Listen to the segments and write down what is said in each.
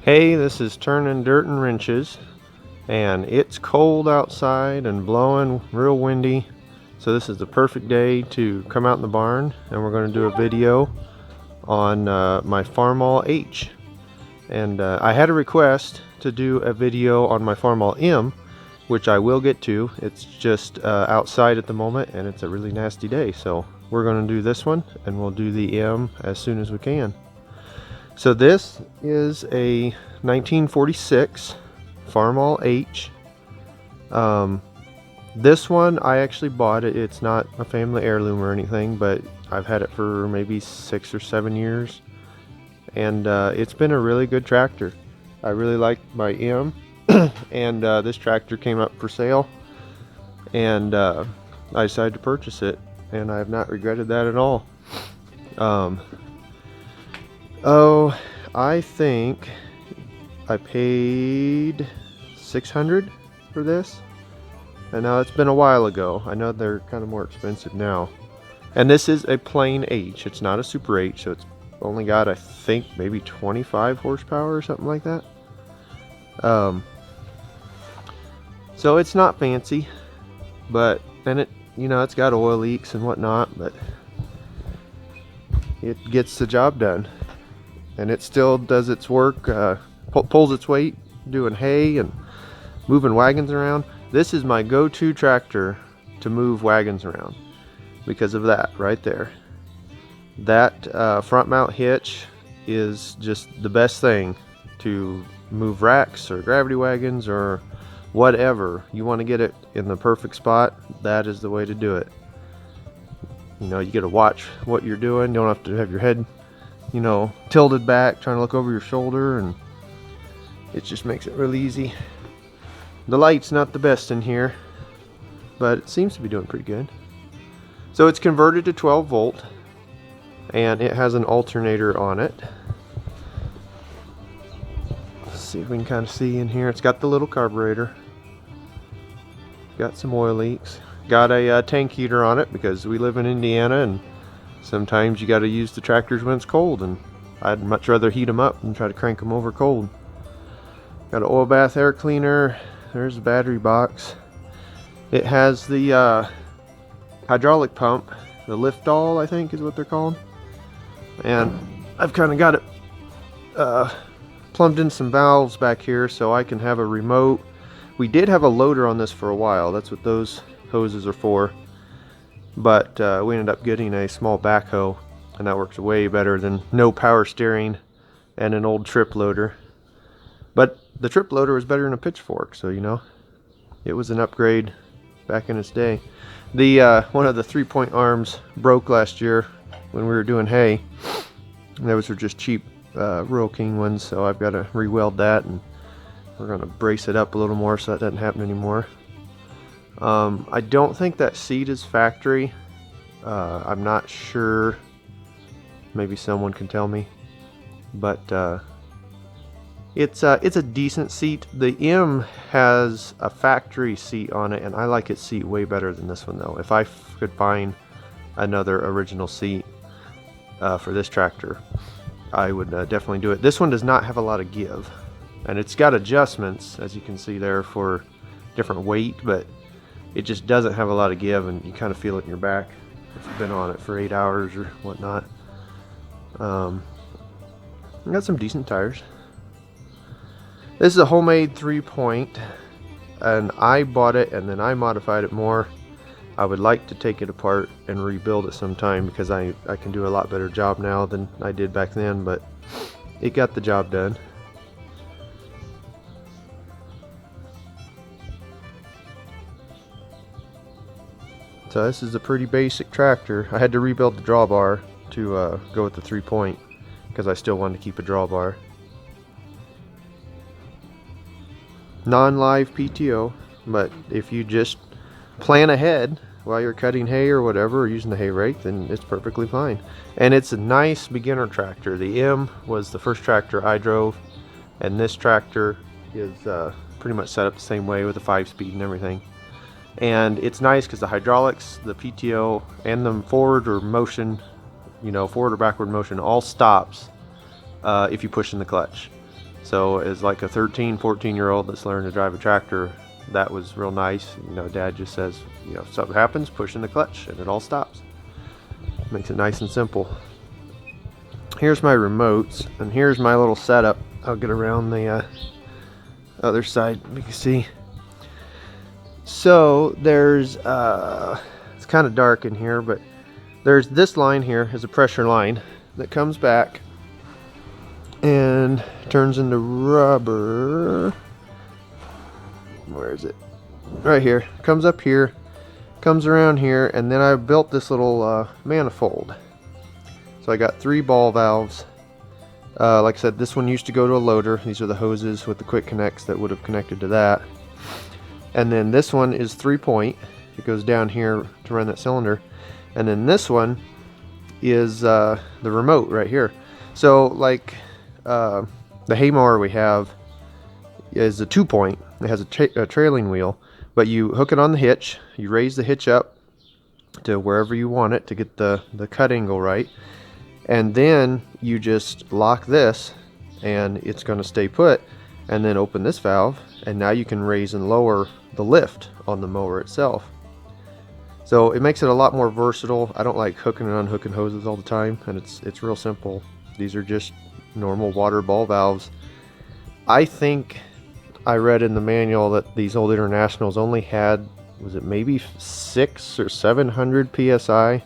Hey, this is Turning Dirt and Wrenches, and it's cold outside and blowing real windy, so this is the perfect day to come out in the barn, and we're going to do a video on my Farmall H. And I had a request to do a video on my Farmall M, which I will get to. It's just outside at the moment, and it's a really nasty day, so we're going to do this one, and we'll do the M as soon as we can. So this is a 1946 Farmall H. This one I actually bought it. It's not a family heirloom or anything, but I've had it for maybe 6 or 7 years, and it's been a really good tractor. I really like my M, and this tractor came up for sale, and I decided to purchase it, and I have not regretted that at all. Oh, I think I paid $600 for this, and now it's been a while ago. I know they're kind of more expensive now. And this is a plain H. It's not a Super H, so it's only got, I think, maybe 25 horsepower or something like that. So it's not fancy, but and it, it's got oil leaks and whatnot, but it gets the job done. And it still does its work, pulls its weight doing hay and moving wagons around. This is my go-to tractor to move wagons around because of that right there. That front mount hitch is just the best thing to move racks or gravity wagons or whatever. You want to get it in the perfect spot, that is the way to do it. You got to watch what you're doing. You don't have to have your head tilted back trying to look over your shoulder, and it just makes it really easy. The light's not the best in here, but it seems to be doing pretty good. So it's converted to 12 volt, and it has an alternator on it. Let's see if we can kind of see in here. It's got the little carburetor, got some oil leaks, got a tank heater on it because we live in Indiana, and sometimes you got to use the tractors when it's cold, and I'd much rather heat them up than try to crank them over cold. Got an oil bath air cleaner. There's the battery box. It has the hydraulic pump, the lift all, I think is what they're called. And I've kind of got it plumbed in some valves back here so I can have a remote. We did have a loader on this for a while. That's what those hoses are for. But we ended up getting a small backhoe, and that works way better than no power steering and an old trip loader. But the trip loader was better than a pitchfork, so it was an upgrade back in its day. The one of the 3-point arms broke last year when we were doing hay. And those were just cheap Rural King ones, so I've got to re-weld that, and we're going to brace it up a little more so that doesn't happen anymore. I don't think that seat is factory. I'm not sure. Maybe someone can tell me. But it's a decent seat. The M has a factory seat on it, and I like its seat way better than this one though. If I could find another original seat for this tractor, I would definitely do it. This one does not have a lot of give, and it's got adjustments, as you can see there, for different weight, but it just doesn't have a lot of give, and you kind of feel it in your back if you've been on it for 8 hours or whatnot. I got some decent tires. This is a homemade 3-point, and I bought it and then I modified it more. I would like to take it apart and rebuild it sometime because I can do a lot better job now than I did back then, but it got the job done. So this is a pretty basic tractor. I had to rebuild the drawbar to go with the 3-point because I still wanted to keep a drawbar. Non-live PTO, but if you just plan ahead while you're cutting hay or whatever, or using the hay rake, then it's perfectly fine. And it's a nice beginner tractor. The M was the first tractor I drove, and this tractor is pretty much set up the same way with a 5-speed and everything. And it's nice because the hydraulics, the PTO, and the forward or motion, forward or backward motion all stops if you push in the clutch. So as like a 13, 14-year-old that's learning to drive a tractor, that was real nice. You know, Dad just says, you know, if something happens, push in the clutch and it all stops. Makes it nice and simple. Here's my remotes, and here's my little setup. I'll get around the other side, you can see. So there's it's kind of dark in here, but there's this line here is a pressure line that comes back and turns into rubber. Where is it? Right here. Comes up here, comes around here, and then I built this little manifold. So I got 3 ball valves. Like I said, this one used to go to a loader. These are the hoses with the quick connects that would have connected to that. And then this one is 3-point. It goes down here to run that cylinder. And then this one is the remote right here. So like the hay mower we have is a 2-point. It has a trailing wheel, but you hook it on the hitch. You raise the hitch up to wherever you want it to get the cut angle right. And then you just lock this and it's going to stay put, and then open this valve, and now you can raise and lower the lift on the mower itself. So it makes it a lot more versatile. I don't like hooking and unhooking hoses all the time, and it's real simple. These are just normal water ball valves. I think I read in the manual that these old Internationals only had, was it maybe 600 or 700 psi,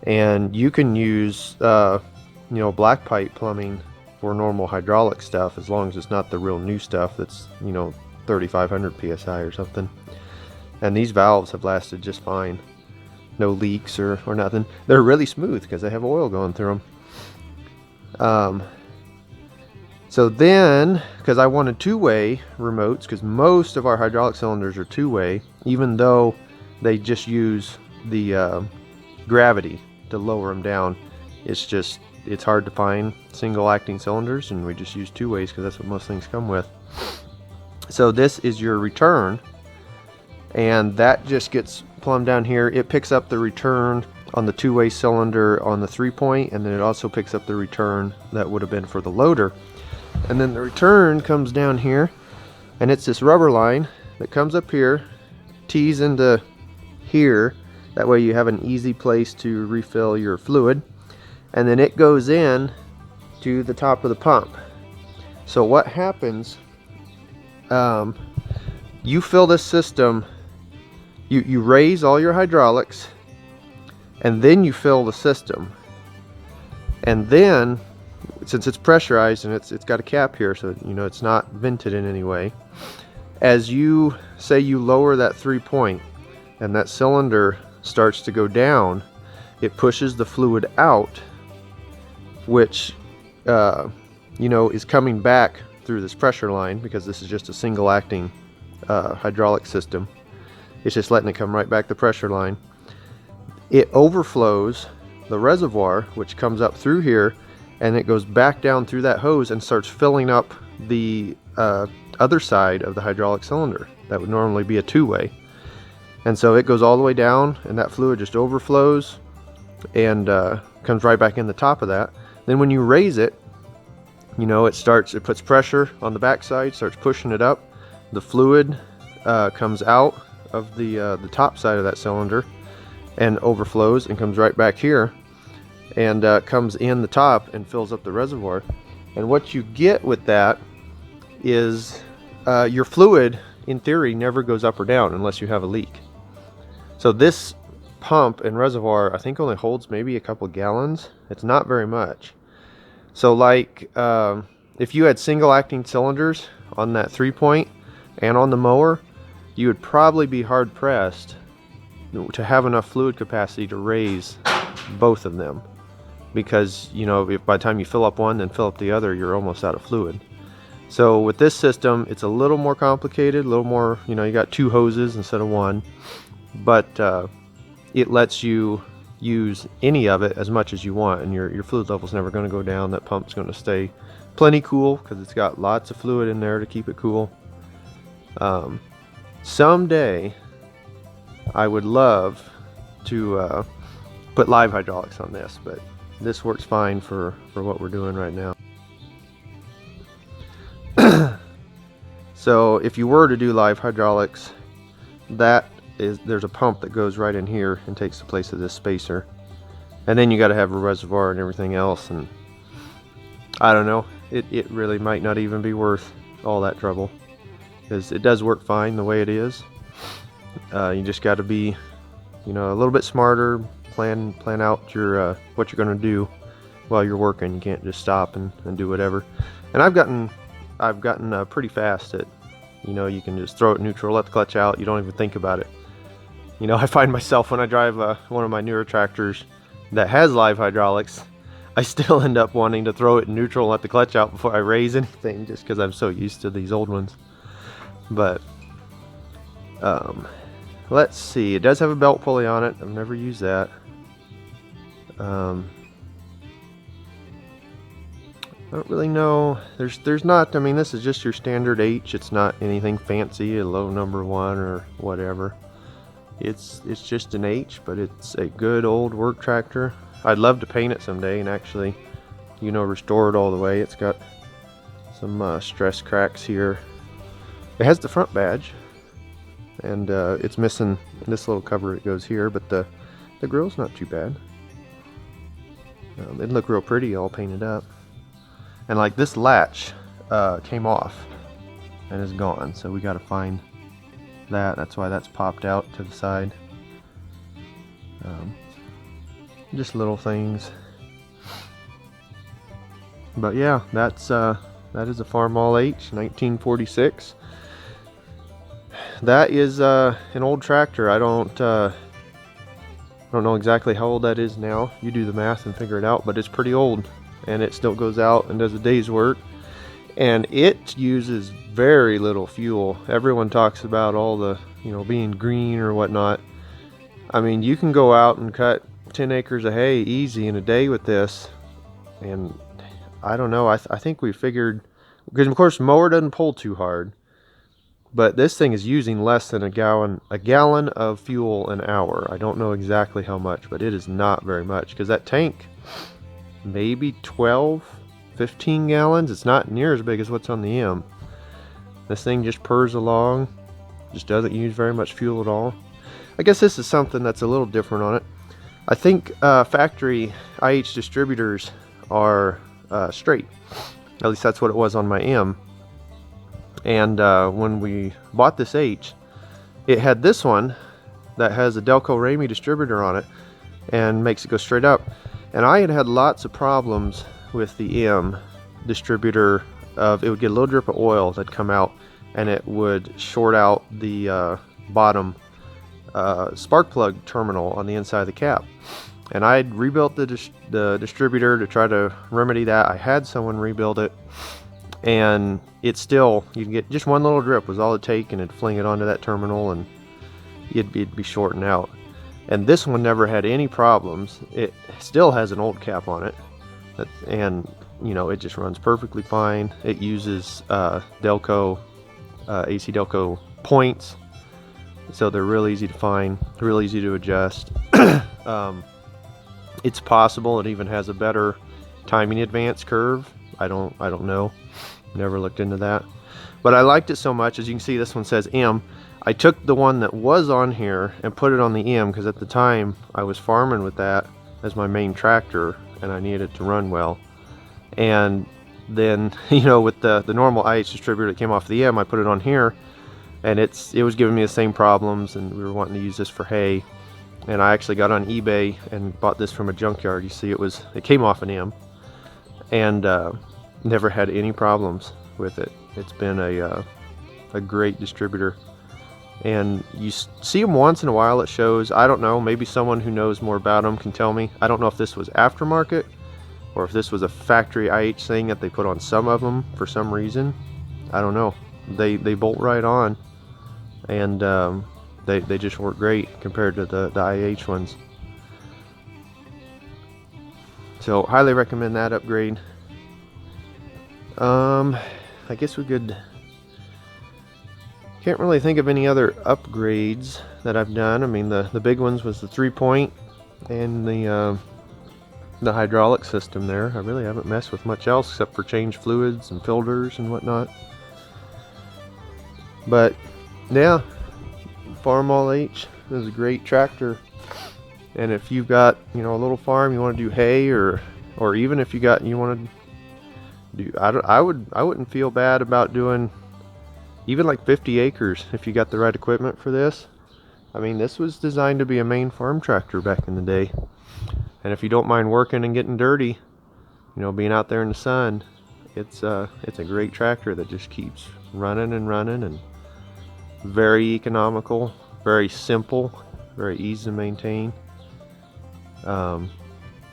and you can use you know, black pipe plumbing for normal hydraulic stuff, as long as it's not the real new stuff that's, you know, 3,500 psi or something. And these valves have lasted just fine. No leaks or nothing. They're really smooth because they have oil going through them. So then, because I wanted 2-way remotes, because most of our hydraulic cylinders are 2-way, even though they just use the gravity to lower them down. It's hard to find single acting cylinders, and we just use 2-ways because that's what most things come with. So this is your return, and that just gets plumbed down here. It picks up the return on the 2-way cylinder on the 3-point, and then it also picks up the return that would have been for the loader. And then the return comes down here, and it's this rubber line that comes up here, tees into here. That way you have an easy place to refill your fluid. And then it goes in to the top of the pump. So what happens, you fill this system, you raise all your hydraulics, and then you fill the system. And then, since it's pressurized and it's got a cap here, so you know it's not vented in any way, as you say you lower that 3-point and that cylinder starts to go down, it pushes the fluid out, which you know, is coming back through this pressure line, because this is just a single acting hydraulic system. It's just letting it come right back the pressure line. It overflows the reservoir, which comes up through here, and it goes back down through that hose and starts filling up the other side of the hydraulic cylinder. That would normally be a 2-way. And so it goes all the way down, and that fluid just overflows and comes right back in the top of that. Then when you raise it, you know, it puts pressure on the backside, starts pushing it up. The fluid comes out of the top side of that cylinder and overflows and comes right back here, and comes in the top and fills up the reservoir. And what you get with that is your fluid, in theory, never goes up or down unless you have a leak. So this pump and reservoir, I think, only holds maybe a couple gallons. It's not very much. So like if you had single acting cylinders on that 3-point and on the mower, you would probably be hard pressed to have enough fluid capacity to raise both of them, because you know, if by the time you fill up one then fill up the other, you're almost out of fluid. So with this system, it's a little more complicated, a little more, you know, you got 2 hoses instead of 1, but it lets you use any of it as much as you want, and your fluid level is never going to go down. That pump's going to stay plenty cool because it's got lots of fluid in there to keep it cool. Someday I would love to put live hydraulics on this, but this works fine for what we're doing right now. So if you were to do live hydraulics, there's a pump that goes right in here and takes the place of this spacer. And then you got to have a reservoir and everything else, and I don't know, it really might not even be worth all that trouble, because it does work fine the way it is. You just got to be, a little bit smarter, plan out your what you're going to do while you're working. You can't just stop and do whatever. And I've gotten pretty fast at, you can just throw it neutral, let the clutch out, you don't even think about it. I find myself when I drive one of my newer tractors that has live hydraulics, I still end up wanting to throw it in neutral and let the clutch out before I raise anything, just because I'm so used to these old ones. But let's see, it does have a belt pulley on it. I've never used that. I don't really know. There's not, I mean, this is just your standard H. It's not anything fancy, a low number 1 or whatever. It's just an H, but it's a good old work tractor. I'd love to paint it someday and actually, restore it all the way. It's got some stress cracks here. It has the front badge, and it's missing this little cover that goes here, but the grill's not too bad. It'd look real pretty all painted up. And like this latch came off and is gone, so we got to find that. That's why that's popped out to the side. Just little things. But yeah, that is a Farmall H, 1946. That is an old tractor. I don't know exactly how old that is now. You do the math and figure it out, but it's pretty old, and it still goes out and does a day's work, and it uses very little fuel. Everyone talks about all the, being green or whatnot. I mean, you can go out and cut 10 acres of hay easy in a day with this, and I don't know, I think we figured, because of course mower doesn't pull too hard, but this thing is using less than a gallon of fuel an hour. I don't know exactly how much, but it is not very much, because that tank, maybe 15 gallons. It's not near as big as what's on the M. This thing just purrs along, just doesn't use very much fuel at all. I guess this is something that's a little different on it. I think factory IH distributors are straight. At least that's what it was on my M. And when we bought this H, it had this one that has a Delco Ramey distributor on it and makes it go straight up. And I had lots of problems with the M distributor. It would get a little drip of oil that'd come out, and it would short out the bottom spark plug terminal on the inside of the cap. And I'd rebuilt the distributor to try to remedy that. I had someone rebuild it, and it still, you can get just one little drip was all it'd take, and it'd fling it onto that terminal, and it'd be shorting out. And this one never had any problems. It still has an old cap on it, and it just runs perfectly fine. It uses Delco AC Delco points, so they're real easy to find, real easy to adjust. It's possible it even has a better timing advance curve. I don't know, never looked into that, but I liked it so much. As you can see, this one says M. I took the one that was on here and put it on the M, because at the time I was farming with that as my main tractor, and I needed it to run well. And then, with the normal IH distributor that came off the M, I put it on here, and it was giving me the same problems, and we were wanting to use this for hay. And I actually got on eBay and bought this from a junkyard. You see, it came off an M, and never had any problems with it. It's been a great distributor. And you see them once in a while at shows. I don't know, maybe someone who knows more about them can tell me. I don't know if this was aftermarket or if this was a factory IH thing that they put on some of them for some reason. I don't know. They bolt right on, and they just work great compared to the IH ones. So highly recommend that upgrade. I guess we could, can't really think of any other upgrades that I've done. I mean, the big ones was the 3-point and the hydraulic system there. I really haven't messed with much else except for change fluids and filters and whatnot. But yeah, Farmall H is a great tractor. And if you've got, you know, a little farm, you want to do hay, or even if you want to do, I wouldn't feel bad about doing even like 50 acres if you got the right equipment for this. I mean, this was designed to be a main farm tractor back in the day. And if you don't mind working and getting dirty, you know, being out there in the sun, it's a great tractor that just keeps running and running, and very economical, very simple, very easy to maintain.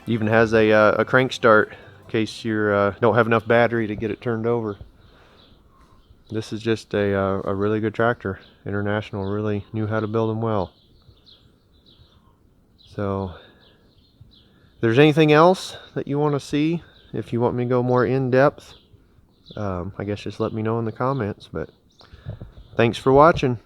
Even has a crank start in case you don't have enough battery to get it turned over. This is just a really good tractor. International really knew how to build them well. So if there's anything else that you want to see, if you want me to go more in depth, I guess just let me know in the comments. But thanks for watching.